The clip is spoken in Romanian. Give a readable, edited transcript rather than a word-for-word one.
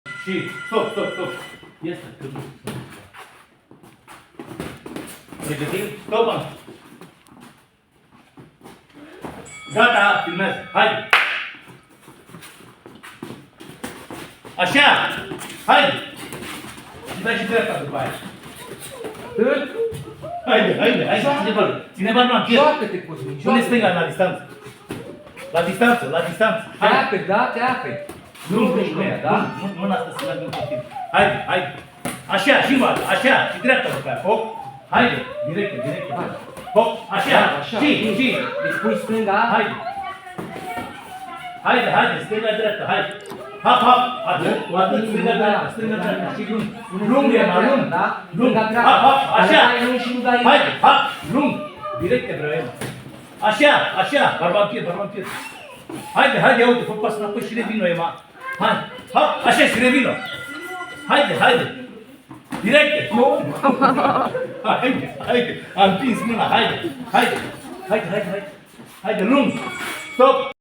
Și stop. Este. Pregătim? Stop, mă. Gata, filmează. Hai. Așa. Hai. Și dai și dreapta după aia. Haide. Ține balul în pierd. Joacă-te, Cosmin, Pune stânga la distanță. La distanță. Te aperi, da? Te aperi. Nu, da? Mâna asta să mergem pe tine. Haide. Așa, și mă, așa, și dreapta după aia. Hop. Haide, direct. Hop, așa. Și. Deci pui stânga. Haide, stânga-dreapta, hai. Hop, atât, stânga-dreapta, și lung e, mă, lung. Lung, hop, așa. Haide, hop, lung. Direct vreau eu. Așa, barba în piept. Haide, ia uite, fă pasul înapoi și revin-o, Ema. Hai, hop, așa și revin-o. Haide. Direct. Nu. Haide, am prins mâna, haide. Haide, lung. Stop.